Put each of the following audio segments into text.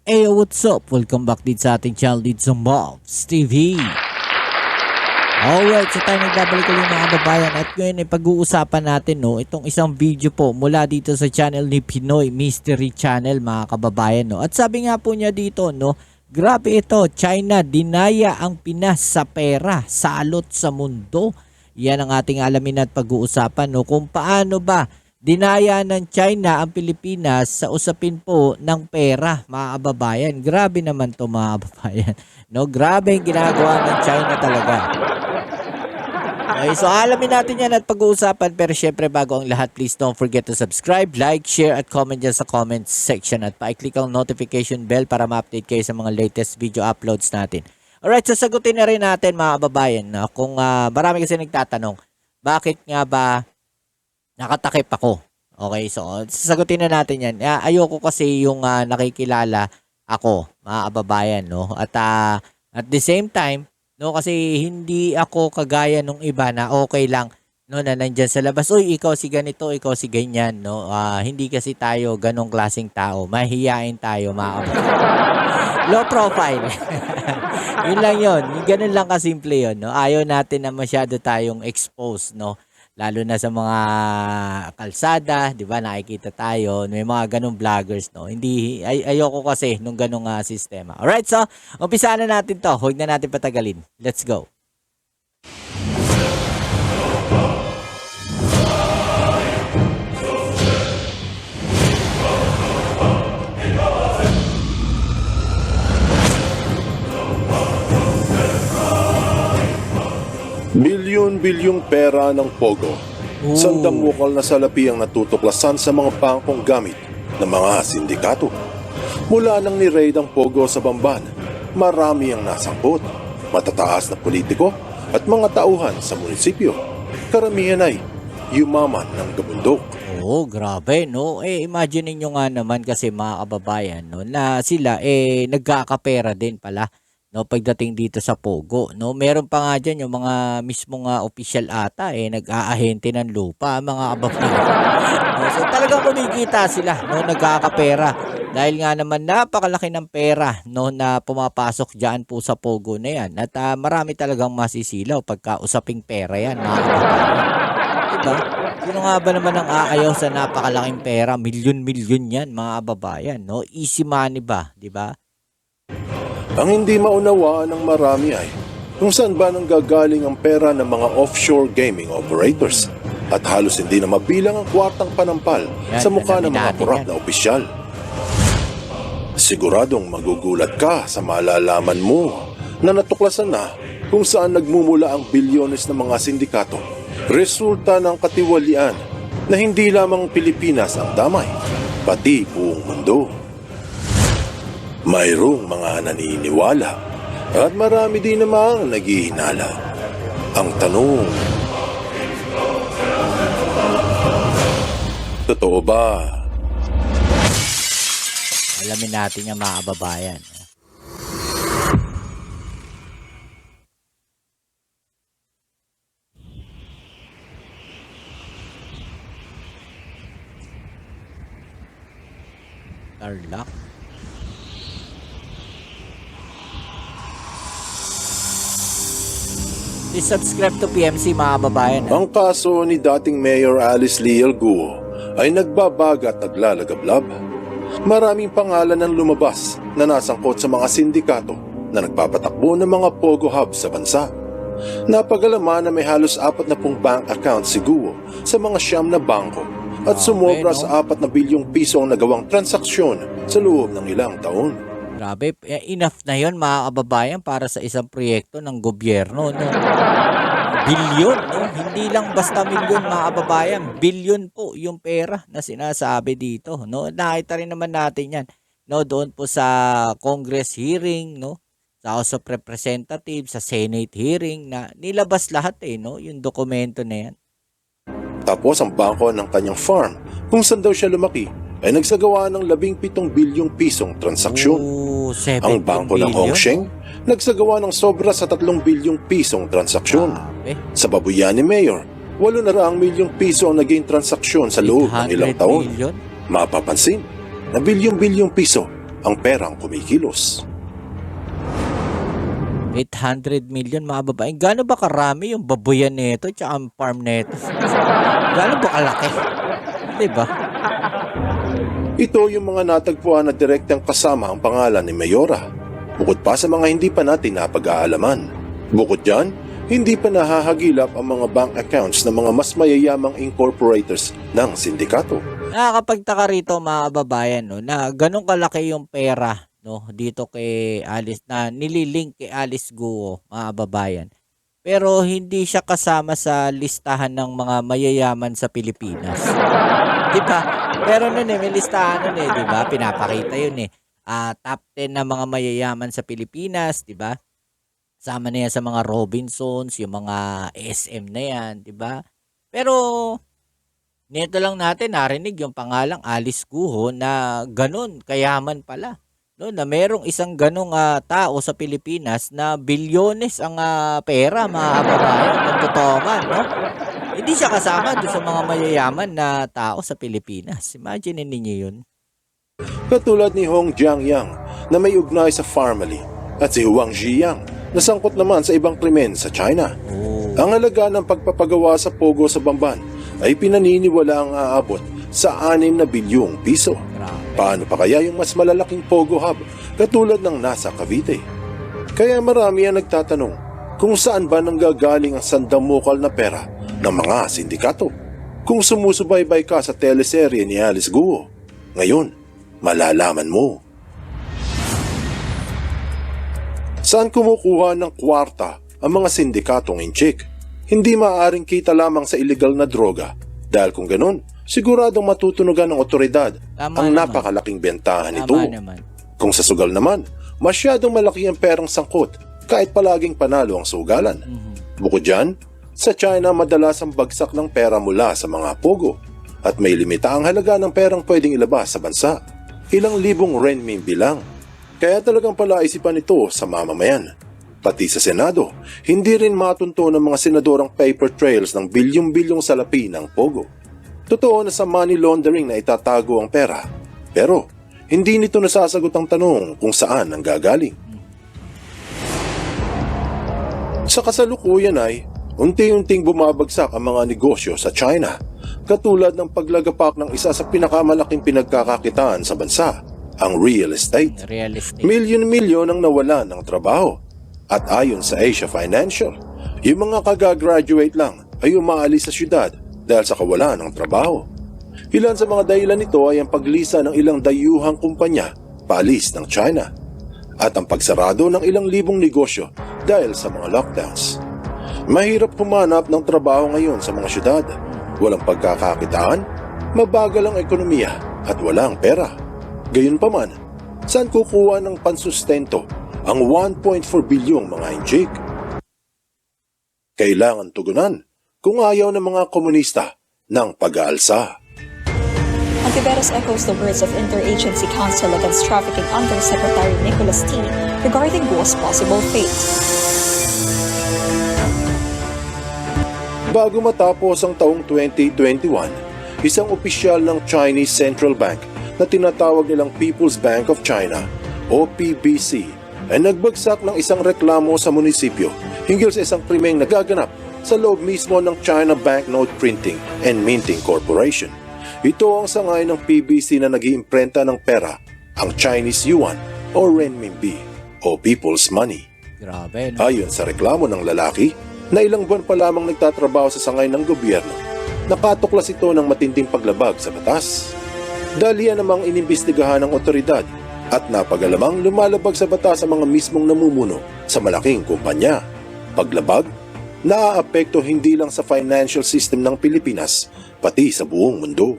Hey, what's up? Welcome back din sa ating channel dito sa Mobs TV. Alright, so tayo nagbabalik ulit mga kababayan at ngayon ay pag-uusapan natin itong isang video po mula dito sa channel ni Pinoy Mystery Channel mga kababayan At sabi nga po niya dito grabe ito, China dinaya ang Pinas sa pera, salot sa mundo. Yan ang ating alamin at pag-uusapan kung paano ba dinaya ng China ang Pilipinas sa usapin po ng pera, mga kababayan. Grabe naman to mga kababayan. Grabe ang ginagawa ng China talaga. Okay, so alamin natin yan at pag-uusapan. Pero syempre bago ang lahat, please don't forget to subscribe, like, share at comment dyan sa comment section. At pa-click ang notification bell para ma-update kayo sa mga latest video uploads natin. Alright, sasagutin na rin natin mga kababayan kung marami kasi nagtatanong, bakit nga ba nakatakip ako? Okay, so sasagutin na natin yan. Ayoko kasi yung nakikilala ako, mga kababayan, at the same time, kasi hindi ako kagaya nung iba na okay lang, na nandyan sa labas, uy, ikaw si ganito, ikaw si ganyan, hindi kasi tayo ganong klaseng tao. Mahihiyain tayo, mga kababayan. Low profile. Yun lang yun. Ganun lang kasimple yun, Ayaw natin na masyado tayong exposed, Lalo na sa mga kalsada, 'di ba? Nakikita tayo, may mga ganung vloggers, Hindi ayoko kasi nung ganung sistema. Alright, so umpisahan na natin 'to. Huwag na natin patagalin. Let's go. Bilyon-bilyong pera ng Pogo. Sandamukal na salapi ang natutuklasan sa mga bangkong gamit ng mga sindikato. Mula nang ni-raid ang Pogo sa Bamban, marami ang nasangkot. Matataas na politiko at mga tauhan sa munisipyo. Karamihan ay yumaman ng gabundok. Grabe, imagine niyo nga naman kasi mga kababayan, na sila nagkakapera din pala. Pagdating dito sa Pogo, meron pa nga dyan yung mga mismong official ata nag-aahente ng lupa, mga kababayan. So talagang kumikita sila, nagkakapera. Dahil nga naman napakalaki ng pera na pumapasok diyan po sa Pogo na yan. At marami talagang masisilaw pagka usaping pera yan, mga kababayan. Diba? Sino nga ba naman ang aayaw sa napakalaking pera? Milyon-milyon yan, mga kababayan. Easy money ba? Diba? Ang hindi maunawaan ng marami ay kung saan ba nanggagaling ang pera ng mga offshore gaming operators at halos hindi na mabilang ang kwartang panampal sa mukha ng mga korap na opisyal. Siguradong magugulat ka sa malalaman mo na natuklasan na kung saan nagmumula ang bilyones ng mga sindikato. Resulta ng katiwalian na hindi lamang Pilipinas ang damay, pati buong mundo. Mayroong mga naniniwala at marami din namang naghihinala. Ang tanong, totoo ba? Alamin natin yung mga kababayan. Tarlac. Please subscribe to PMC mga kababayan. Ang kaso ni dating Mayor Alice Leal Guo ay nagbabaga at naglalagablab. Maraming pangalan ang lumabas na nasangkot sa mga sindikato na nagpapatakbo ng mga Pogo Hub sa bansa. Napagalaman na may halos 40 bank account si Guo sa mga siyam na bangko at sumobra sa 4 na bilyong piso ang nagawang transaksyon sa loob ng ilang taon. Grabe, enough na yon mga kababayan para sa isang proyekto ng gobyerno. Bilyon, hindi lang basta milyon mga kababayan. Bilyon po yung pera na sinasabi dito. Nakita rin naman natin yan. Doon po sa Congress hearing, sa House of Representatives, sa Senate hearing, na nilabas lahat yung dokumento na yan. Tapos ang bangko ng kanyang farm, kung saan daw siya lumaki, ay nagsagawa ng 17 bilyong pisong transaksyon. Ang bangko ng Hongsheng, nagsagawa ng sobra sa 3 bilyong pisong transaksyon. Sa Babuyani Mayor, 800 milyong piso ang naging transaksyon sa loob ng ilang taon. Mapapansin na bilyong-bilyong piso ang perang kumikilos. 800 million mga babae. Gaano ba karami yung babuyan nito at ang farm nito? Gaano ba kalaki? Diba? Ito yung mga natagpuan na direktang kasama ang pangalan ni Mayora. Bukod pa sa mga hindi pa natin napag-aalaman. Bukod dyan, hindi pa nahahagilap ang mga bank accounts ng mga mas mayayamang incorporators ng sindikato. Nakakapagtaka rito mga kababayan, no, na ganun kalaki yung pera, no, dito kay Alice, na nililink kay Alice Guo, mga kababayan. Pero hindi siya kasama sa listahan ng mga mayayaman sa Pilipinas. Diba? Pero nun may listahan nun diba? Pinapakita yun top 10 na mga mayayaman sa Pilipinas, diba? Sama na yan sa mga Robinsons, yung mga SM na yan, diba? Pero nito lang natin narinig yung pangalang Alice Guo na ganun, kayaman pala. No, na merong isang ganong tao sa Pilipinas na bilyones ang pera, mga kababayan, kung totoo man, no? Hindi siya kasama doon sa mga mayayaman na tao sa Pilipinas. Imagine ninyo yun. Katulad ni Hong Jiangyang na may ugnay sa family at si Huang Ziyang na sangkot naman sa ibang krimen sa China. Ang halaga ng pagpapagawa sa Pogo sa Bamban ay pinaniniwala ang aabot sa 6 na bilyong piso. Paano pa kaya yung mas malalaking Pogo Hub katulad ng nasa Cavite? Kaya marami ang nagtatanong kung saan ba nanggagaling ang sandamukal na pera ng mga sindikato. Kung sumusubaybay ka sa teleserye ni Alice Guo, ngayon, malalaman mo. Saan kumukuha ng kwarta ang mga sindikatong inchik? Hindi maaaring kita lamang sa illegal na droga dahil kung ganun, siguradong matutunugan ng otoridad ang napakalaking bentahan nito. Kung sa sugal naman, masyadong malaki ang perang sangkot kahit palaging panalo ang sugalan. Bukod dyan, sa China madalas ang bagsak ng pera mula sa mga pogo at may limita ang halaga ng perang pwedeng ilabas sa bansa. Ilang libong renminbi lang. Kaya talagang palaisipan ito sa mamamayan. Pati sa Senado, hindi rin matunto ng mga senadorang paper trails ng bilyong-bilyong salapi ng pogo. Totoo na sa money laundering na itatago ang pera, pero hindi nito nasasagot ang tanong kung saan ang gagaling. Sa kasalukuyan ay unti-unting bumabagsak ang mga negosyo sa China, katulad ng paglagapak ng isa sa pinakamalaking pinagkakakitaan sa bansa, ang real estate. Milyon-milyon ang nawalan ng trabaho. At ayon sa Asia Financial, yung mga kagagraduate lang ay umaalis sa syudad dahil sa kawalan ng trabaho. Ilan sa mga dahilan nito ay ang paglisa ng ilang dayuhang kumpanya paalis ng China at ang pagsarado ng ilang libong negosyo dahil sa mga lockdowns. Mahirap humanap ng trabaho ngayon sa mga syudad. Walang pagkakakitaan, mabagal ang ekonomiya at walang pera. Gayunpaman, saan kukuha ng pansustento ang 1.4 bilyong mga inchik? Kailangan tugunan kung ayaw ng mga komunista ng pag-aalsa. Antiveros echoes the words of Interagency Council Against Trafficking Undersecretary Nicholas T. regarding Guo's possible fate. Bago matapos ang taong 2021, isang opisyal ng Chinese Central Bank na tinatawag nilang People's Bank of China o PBC ay nagbagsak ng isang reklamo sa munisipyo hinggil sa isang krimeng nagaganap sa loob mismo ng China Banknote Printing and Minting Corporation. Ito ang sangay ng PBC na nag-iimprenta ng pera, ang Chinese Yuan o Renminbi o People's Money. Grabe, no? Ayon sa reklamo ng lalaki, na ilang buwan pa lamang nagtatrabaho sa sangay ng gobyerno, nakatuklas ito ng matinding paglabag sa batas. Dahil yan namang inimbestigahan ng otoridad at napagalamang lumalabag sa batas sa mga mismong namumuno sa malaking kumpanya. Paglabag, naaapekto hindi lang sa financial system ng Pilipinas, pati sa buong mundo.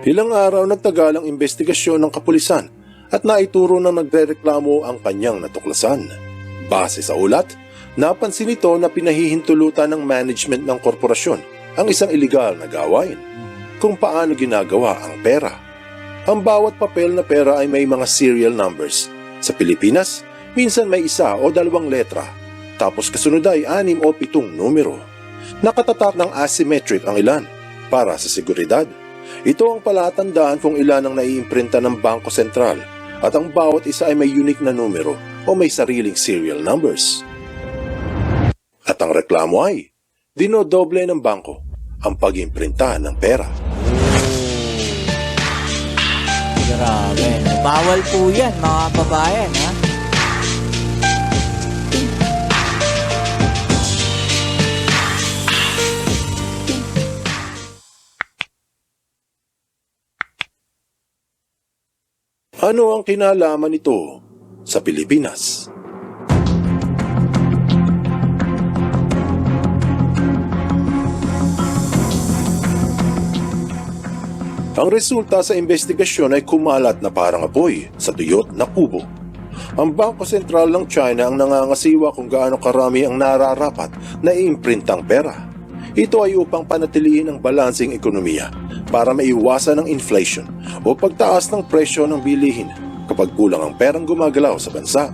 Ilang araw nagtagal ang investigasyon ng kapulisan at naituro ng nagrereklamo ang kanyang natuklasan. Base sa ulat, napansin ito na pinahihintulutan ng management ng korporasyon ang isang iligal na gawain, kung paano ginagawa ang pera. Ang bawat papel na pera ay may mga serial numbers. Sa Pilipinas, minsan may 1 o 2 letra, tapos kasunod ay 6 o 7 numero. Nakatatak ng asymmetric ang ilan para sa seguridad. Ito ang palatandaan kung ilan ang naiimprinta ng Bangko Sentral at ang bawat isa ay may unique na numero o may sariling serial numbers. At ang reklamo ay, dinodoble ng bangko ang pag-imprinta ng pera. Grabe. Bawal po yan, mga babayan, ha? Ano ang kinalaman nito sa Pilipinas? Ang resulta sa investigasyon ay kumalat na parang apoy sa tuyot na kubo. Ang Bangko Sentral ng China ang nangangasiwa kung gaano karami ang nararapat na iimprintang pera. Ito ay upang panatilihin ang balansing ekonomiya para maiwasan ang inflation o pagtaas ng presyo ng bilihin kapag kulang ang perang gumagalaw sa bansa.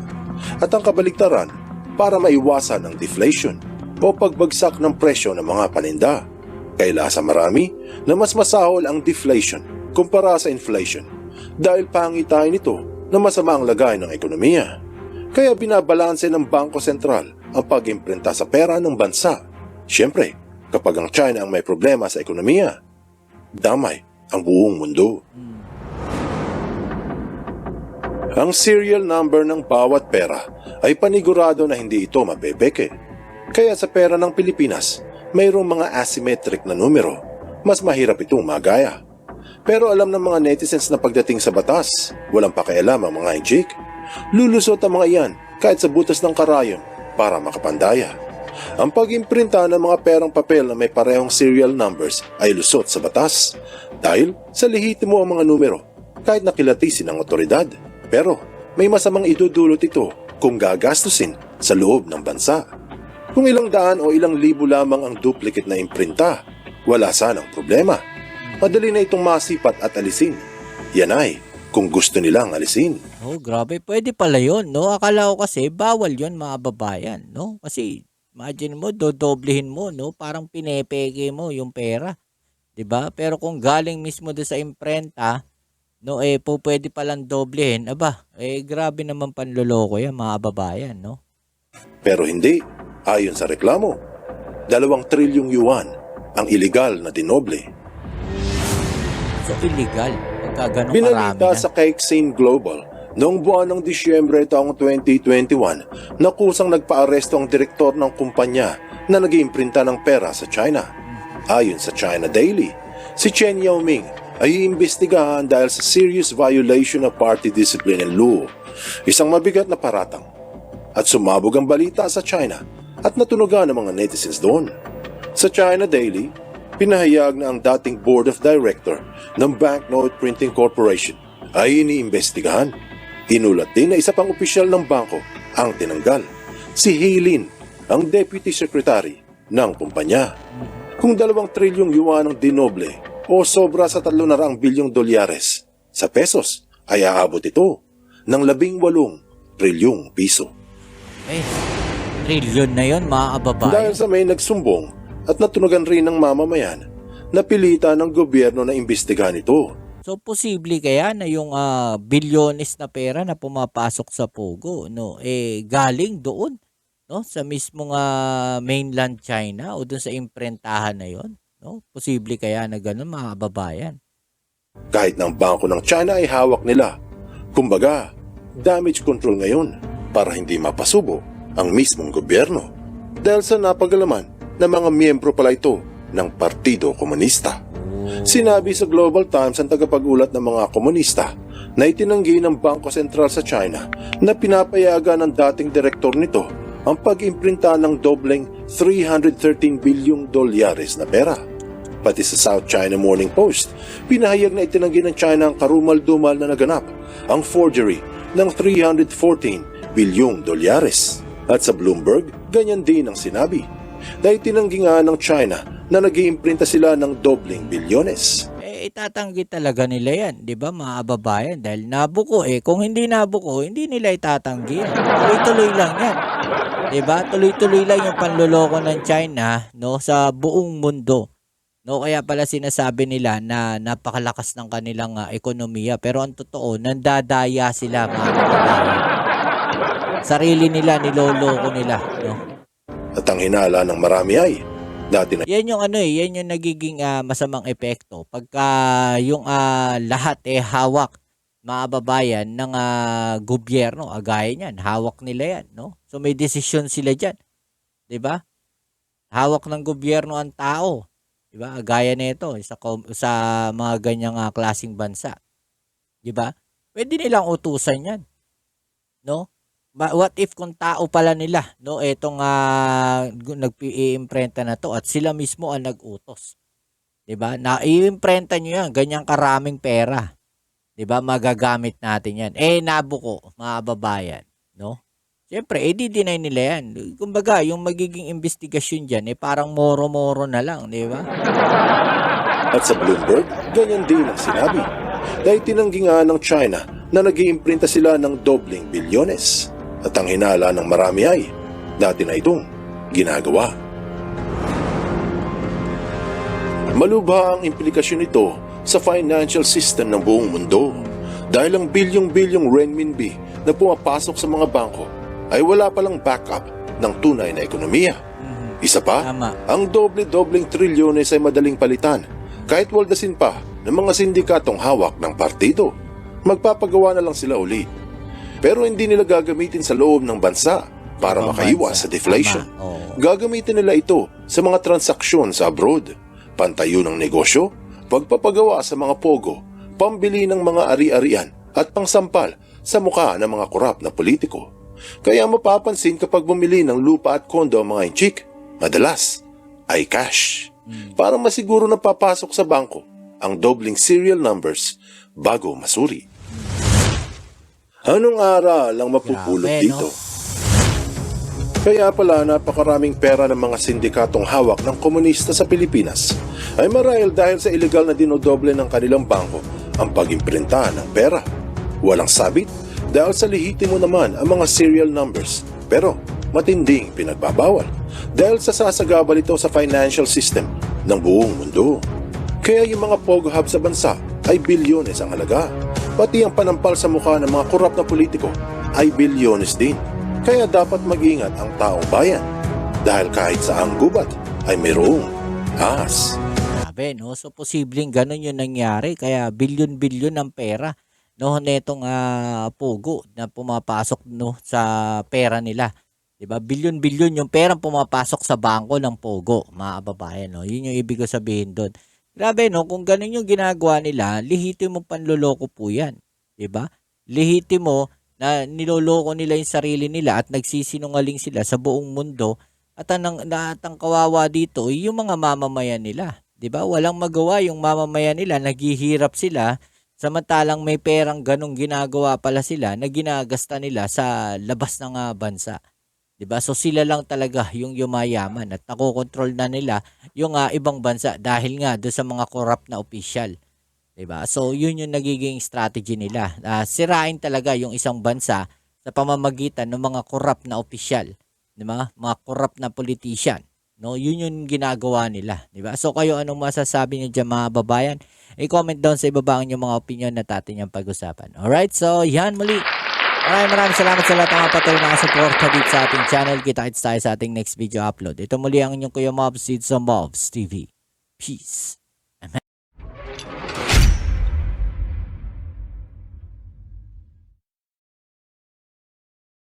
At ang kabaligtaran para maiwasan ang deflation o pagbagsak ng presyo ng mga paninda. Kaila sa marami na mas masahol ang deflation kumpara sa inflation dahil pangitain nito na masama ang lagay ng ekonomiya. Kaya binabalanse ng Bangko Sentral ang pag-imprinta sa pera ng bansa. Siyempre, kapag ang China ang may problema sa ekonomiya, damay ang buong mundo. Ang serial number ng bawat pera ay panigurado na hindi ito mapepeke. Kaya sa pera ng Pilipinas, mayroong mga asymmetric na numero, mas mahirap itong magaya. Pero alam ng mga netizens na pagdating sa batas, walang pakialam ang mga injik. Lulusot ang mga iyan kahit sa butas ng karayon para makapandaya. Ang pag-imprinta ng mga perang papel na may parehong serial numbers ay lusot sa batas dahil sa lehitimo ang mga numero kahit nakilatisin ng otoridad. Pero may masamang idudulot ito kung gagastusin sa loob ng bansa. Kung ilang daan o ilang libo lamang ang duplicate na imprinta, wala sanang problema. Madali na itong masipat at alisin. Yan ay kung gusto nilang alisin. Oh, grabe. Pwede pala yun, no? Akala ko kasi bawal yun, mga babayan, no? Kasi imagine mo, dodoblehin mo, no? Parang pinepeke mo yung pera. 'Di ba? Pero kung galing mismo doon sa imprenta, no, pwede palang doblehin. Aba, grabe naman panloloko yan, mga babayan, no? Pero hindi. Ayon sa reklamo, 2 trilyong yuan ang iligal na dinoble. So, illegal. Pagka ganun karami Binalita na. sa Caixin Global noong buwan ng Disyembre taong 2021 na kusang nagpaaresto ang direktor ng kumpanya na nag-iimprinta ng pera sa China. Ayon sa China Daily, si Chen Yaoming ay iimbestigahan dahil sa serious violation of party discipline and law, isang mabigat na paratang. At sumabog ang balita sa China at natunugan ng mga netizens doon. Sa China Daily, pinahayag na ang dating Board of Director ng Banknote Printing Corporation ay iniimbestigahan. Inulat din na isa pang opisyal ng bangko ang tinanggal, si He Lin, ang Deputy Secretary ng kumpanya. Kung 2 trilyong yuan ang dinoble o sobra sa 300 bilyong dolyares, sa pesos ay aabot ito ng 18 trilyong piso. Trilyon na yun, mga kababayan. Dahil sa may nagsumbong at natunugan rin ng mamamayan, napilitan ng gobyerno na imbestigahan ito. So, posible kaya na yung bilyones na pera na pumapasok sa Pogo, no, galing doon, no, sa mismong mainland China o doon sa imprentahan na yon, no? Posible kaya na ganun, mga kababayan. Kahit ng bangko ng China ay hawak nila. Kumbaga, damage control ngayon para hindi mapasubo ang mismong gobyerno. Dahil sa napagalaman na mga miyembro pala ito ng Partido Komunista. Sinabi sa Global Times ang tagapag-ulat ng mga komunista na itinanggi ng Bangko Sentral sa China na pinapayagan ng dating direktor nito ang pag-imprinta ng dobleng 313 bilyong dolyares na pera. Pati sa South China Morning Post, pinahayag na itinanggi ng China ang karumal-dumal na naganap, ang forgery ng 314 bilyong dolyares. At sa Bloomberg, ganyan din ang sinabi. Dahil tinanggi nga ng China na nag-iimprinta sila ng dobling bilyones. Itatanggi talaga nila yan, di ba, mga kababayan? Dahil nabuko kung hindi nabuko, hindi nila itatanggi yan. Tuloy-tuloy lang yan. Di ba? Tuloy-tuloy lang yung panloloko ng China, no, sa buong mundo. No, kaya pala sinasabi nila na napakalakas ng kanilang ekonomiya. Pero ang totoo, nandadaya sila mga kababayan. Sarili nila, niloloko nila. No? At ang hinala ng marami ay, dati na Yan yung yan yung nagiging masamang epekto. Pagka yung lahat hawak, mga babayan, ng gobyerno, gaya niyan, hawak nila yan. No? So may desisyon sila dyan. 'Di ba? Hawak ng gobyerno ang tao. 'Di ba? Gaya nito sa mga ganyang klaseng bansa. 'Di ba? Pwede nilang utusan 'yan, no? What if kung tao pala nila, no, etong nag-iimprenta na to at sila mismo ang nag-utos. 'Di ba? Na iimprenta niyo 'yan, ganyang karaming pera. 'Di ba? Magagamit natin 'yan. Nabuko, mga babayan, no? Siyempre, di-deny nila yan. Kumbaga, yung magiging investigasyon dyan, parang moro-moro na lang, di ba? at sa Bloomberg, ganyan din ang sinabi. Dahil tinanggi nga ng China na nag-iimprinta sila ng dobling bilyones. At ang hinala ng marami ay, dati na itong ginagawa. Malubha ang implikasyon nito sa financial system ng buong mundo. Dahil ang bilyong-bilyong renminbi na pumapasok sa mga bangko ay wala palang backup ng tunay na ekonomiya. Isa pa, Tama. ang doble-dobleng trilyones ay madaling palitan kahit waldasin pa ng mga sindikatong hawak ng partido. Magpapagawa na lang sila uli. Pero hindi nila gagamitin sa loob ng bansa para Ibang makaiwas bansa. sa deflation. Tama. Oo. Gagamitin nila ito sa mga transaksyon sa abroad, pantayo ng negosyo, pagpapagawa sa mga pogo, pambili ng mga ari-arian at pangsampal sa mukha ng mga korap na politiko. Kaya mapapansin kapag bumili ng lupa at kondo ang mga inchik, madalas ay cash. Para masiguro na papasok sa bangko ang dobling serial numbers bago masuri. Anong aral ang mapupulot Grabe, dito? no? Kaya pala napakaraming pera ng mga sindikatong hawak ng komunista sa Pilipinas ay marahil dahil sa ilegal na dinodoble ng kanilang bangko ang pag-imprinta ng pera. Walang sabit dahil sa lehitimo naman ang mga serial numbers, pero matinding pinagbabawal dahil sa sasagabal ito sa financial system ng buong mundo. Kaya yung mga pogo hub sa bansa ay bilyones ang halaga. Pati ang panampal sa mukha ng mga korap na politiko ay bilyones din. Kaya dapat mag-ingat ang taong bayan dahil kahit saang gubat ay mayroong ahas. Grabe, no? So, posibleng ganun yung nangyari. Kaya bilyon-bilyon ang pera, no, netong pogo na pumapasok, no, sa pera nila. 'Di ba? Bilyon-bilyon yung perang pumapasok sa bangko ng pogo, mga kababayan, no. Yun yung ibig ko sabihin doon. Grabe, no, kung ganun yung ginagawa nila, lehitimo panloloko po 'yan, 'di ba? Lehitimo na niloloko nila yung sarili nila at nagsisinungaling sila sa buong mundo at ang kawawa dito ay yung mga mamamayan nila. 'Di ba? Walang magawa yung mamamayan nila, naghihirap sila. Samantalang may perang ganong ginagawa pala sila na ginagasta nila sa labas ng bansa. 'Di ba? So sila lang talaga yung yumayaman at nakokontrol na nila yung ibang bansa dahil nga doon sa mga corrupt na opisyal. 'Di ba? So yun yung nagiging strategy nila. Sirain talaga yung isang bansa sa pamamagitan ng mga corrupt na opisyal, 'di ba? Mga corrupt na politician. No, yun yung ginagawa nila, 'di ba? So kayo anong masasabi niyo diyan, mga babayan? I-comment down sa ibaba ang inyong mga opinion na natin yung pag-usapan. Alright, so yan muli. Maraming salamat sa lahat ng mga patuloy na suporta dito sa ating channel. Kita-kits tayo sa ating next video upload. Ito muli ang inyong Kuya Mobs dito sa Mobs TV. Peace.